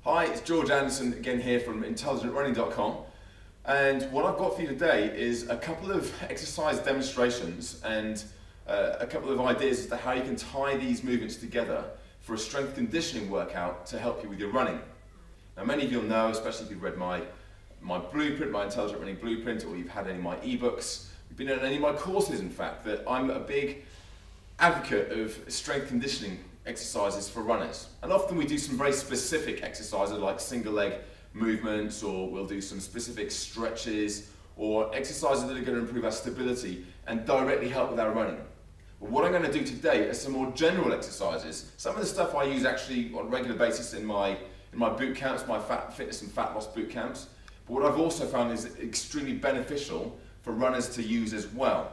Hi, it's George Anderson again here from IntelligentRunning.com, and what I've got for you today is a couple of exercise demonstrations and a couple of ideas as to how you can tie these movements together for a strength conditioning workout to help you with your running. Now many of you will know, especially if you've read my blueprint, my Intelligent Running Blueprint, or you've had any of my ebooks, you've been in any of my courses in fact, that I'm a big advocate of strength conditioning exercises for runners. And often we do some very specific exercises like single leg movements, or we'll do some specific stretches or exercises that are going to improve our stability and directly help with our running. But what I'm going to do today are some more general exercises. Some of the stuff I use actually on a regular basis in my boot camps, my fitness and fat loss boot camps. But what I've also found is extremely beneficial for runners to use as well.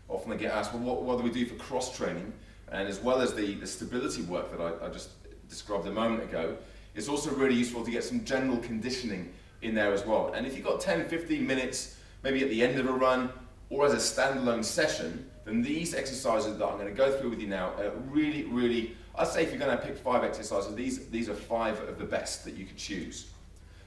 Often they get asked, well, what do we do for cross training? And as well as the stability work that I just described a moment ago, it's also really useful to get some general conditioning in there as well. And if you've got 10-15 minutes, maybe at the end of a run, or as a standalone session, then these exercises that I'm going to go through with you now are really, I'd say if you're going to pick 5 exercises, these are 5 of the best that you could choose.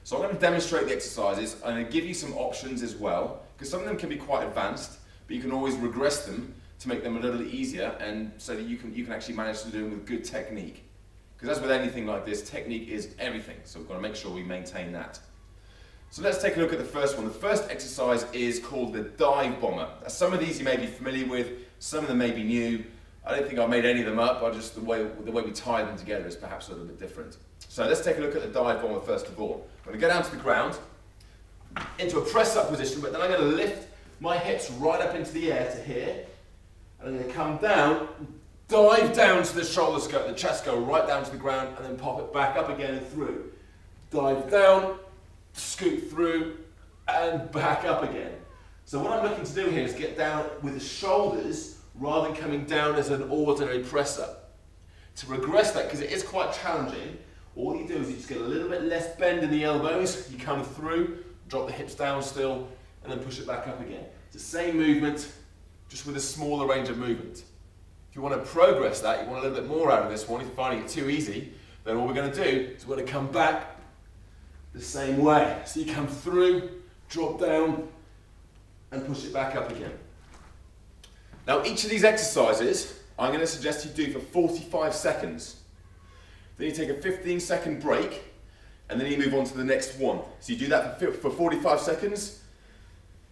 So I'm going to demonstrate the exercises. I'm going to give you some options as well, because some of them can be quite advanced, but you can always regress them to make them a little easier, and so that you can actually manage to do them with good technique. Because as with anything like this, technique is everything, so we've got to make sure we maintain that. So let's take a look at the first one. The first exercise is called the dive bomber. Now, some of these you may be familiar with, some of them may be new. I don't think I made any of them up, but just the way we tie them together is perhaps a little bit different. So let's take a look at the dive bomber first of all. I'm going to go down to the ground, into a press-up position, but then I'm going to lift my hips right up into the air to here. And I'm going to come down, dive down to the shoulders, the chest go right down to the ground, and then pop it back up again and through. Dive down, scoot through, and back up again. So what I'm looking to do here is get down with the shoulders rather than coming down as an ordinary press up. To regress that, because it is quite challenging, all you do is you just get a little bit less bend in the elbows, you come through, drop the hips down still, and then push it back up again. It's the same movement, just with a smaller range of movement. If you want to progress that, you want a little bit more out of this one, if you're finding it too easy, then what we're going to do is we're going to come back the same way. So you come through, drop down, and push it back up again. Now each of these exercises, I'm going to suggest you do for 45 seconds. Then you take a 15-second break, and then you move on to the next one. So you do that for 45 seconds,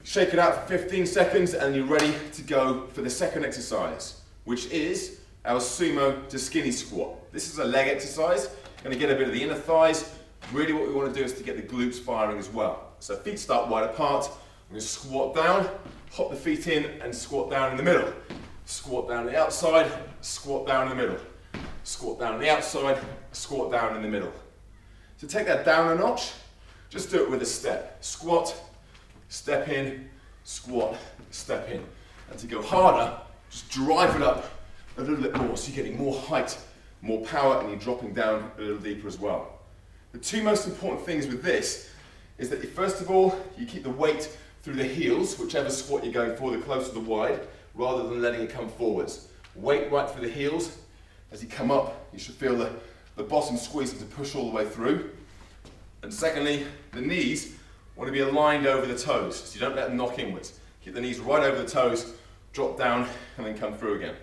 shake it out for 15 seconds, and you're ready to go for the second exercise, which is our sumo to skinny squat. This is a leg exercise. Going to get a bit of the inner thighs. Really what we want to do is to get the glutes firing as well. So feet start wide apart. I'm going to squat down, hop the feet in, and squat down in the middle. Squat down the outside, squat down in the middle. Squat down the outside, squat down in the middle. So take that down a notch. Just do it with a step. Squat, step in, squat, step in. And to go harder, just drive it up a little bit more so you're getting more height, more power, and you're dropping down a little deeper as well. The 2 most important things with this is that first of all, you keep the weight through the heels, whichever squat you're going for, the closer the wide, rather than letting it come forwards. Weight right through the heels. As you come up, you should feel the bottom squeezing to push all the way through. And secondly, the knees want to be aligned over the toes, so you don't let them knock inwards. Keep the knees right over the toes, drop down, and then come through again.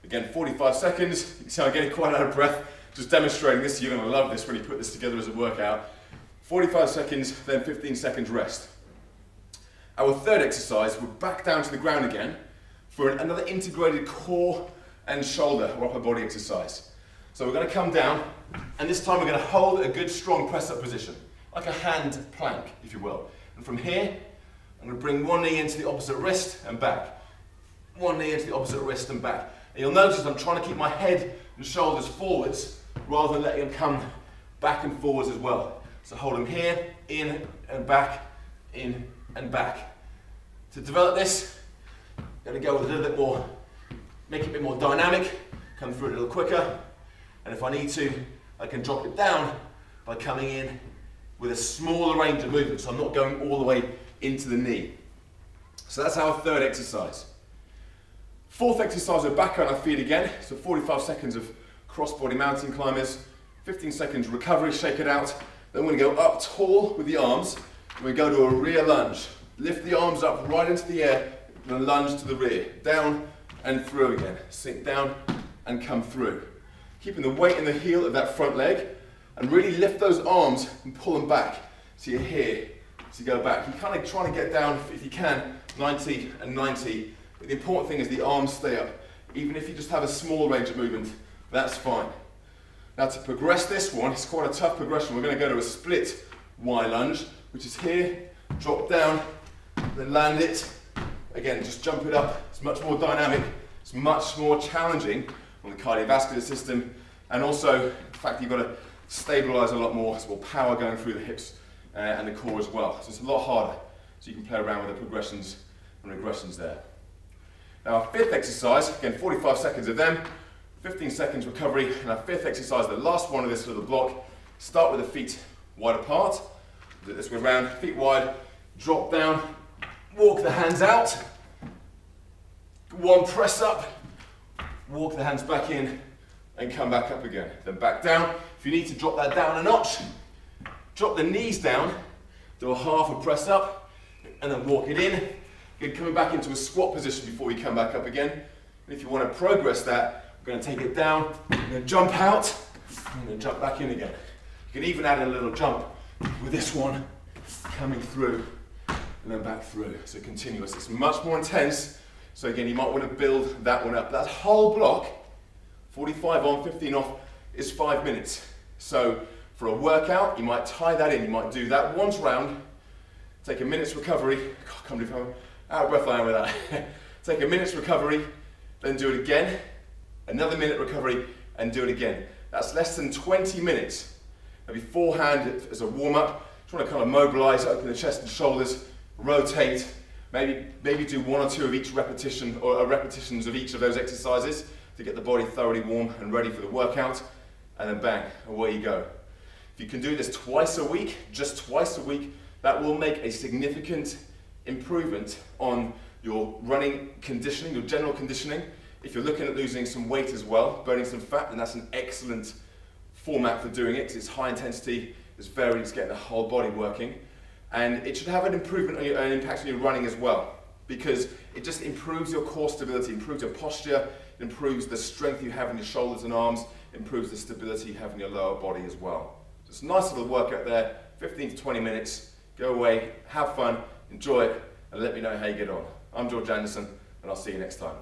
Again, 45 seconds. You can see I'm getting quite out of breath just demonstrating this. You're going to love this when you put this together as a workout. 45 seconds, then 15 seconds rest. Our third exercise, we're back down to the ground again for another integrated core and shoulder or upper body exercise. So we're going to come down, and this time we're going to hold a good strong press-up position, like a hand plank, if you will. And from here, I'm going to bring one knee into the opposite wrist and back. One knee into the opposite wrist and back. And you'll notice I'm trying to keep my head and shoulders forwards rather than letting them come back and forwards as well. So hold them here, in and back, in and back. To develop this, I'm going to go with a little bit more, make it a bit more dynamic, come through it a little quicker. And if I need to, I can drop it down by coming in with a smaller range of movement, so I'm not going all the way into the knee. So that's our third exercise. Fourth exercise, we're back on our feet again. So 45 seconds of cross-body mountain climbers. 15 seconds recovery, shake it out. Then we're going to go up tall with the arms. We go to a rear lunge. Lift the arms up right into the air and lunge to the rear. Down and through again. Sink down and come through. Keeping the weight in the heel of that front leg and really lift those arms and pull them back. So you're here, so you go back. You're kind of trying to get down, if you can, 90 and 90. But the important thing is the arms stay up. Even if you just have a small range of movement, that's fine. Now to progress this one, it's quite a tough progression. We're going to go to a split Y lunge, which is here, drop down, then land it. Again, just jump it up. It's much more dynamic. It's much more challenging on the cardiovascular system. And also, the fact that you've got to stabilize a lot more, so more power going through the hips and the core as well. So it's a lot harder. So you can play around with the progressions and regressions there. Now our fifth exercise, again 45 seconds of them, 15 seconds recovery, and our fifth exercise, the last one of this little block, start with the feet wide apart. Do it this way around, feet wide, drop down, walk the hands out, one press up, walk the hands back in, and come back up again. Then back down. If you need to drop that down a notch, drop the knees down, do a half a press up, and then walk it in. Again, coming back into a squat position before you come back up again. And if you want to progress that, we're going to take it down, and then jump out, and then jump back in again. You can even add a little jump with this one, coming through, and then back through. So continuous. It's much more intense. So again, you might want to build that one up. That whole block, 45 on, 15 off, is 5 minutes. So for a workout, you might tie that in. You might do that once round, take a minute's recovery. God, can't believe how out of breath I am with that. Take a minute's recovery, then do it again, another minute recovery, and do it again. That's less than 20 minutes. Now beforehand, as a warm-up, just want to kind of mobilize, open the chest and shoulders, rotate, maybe do one or two of each repetition, or repetitions of each of those exercises to get the body thoroughly warm and ready for the workout, and then bang, away you go. If you can do this twice a week, just twice a week, that will make a significant improvement on your running conditioning, your general conditioning. If you're looking at losing some weight as well, burning some fat, then that's an excellent format for doing it, because it's high intensity, it's varied, it's getting the whole body working. And it should have an improvement on an impact on your running as well, because it just improves your core stability, improves your posture, improves the strength you have in your shoulders and arms, improves the stability you have in your lower body as well. So it's a nice little workout there, 15 to 20 minutes, go away, have fun, enjoy it, and let me know how you get on. I'm George Anderson, and I'll see you next time.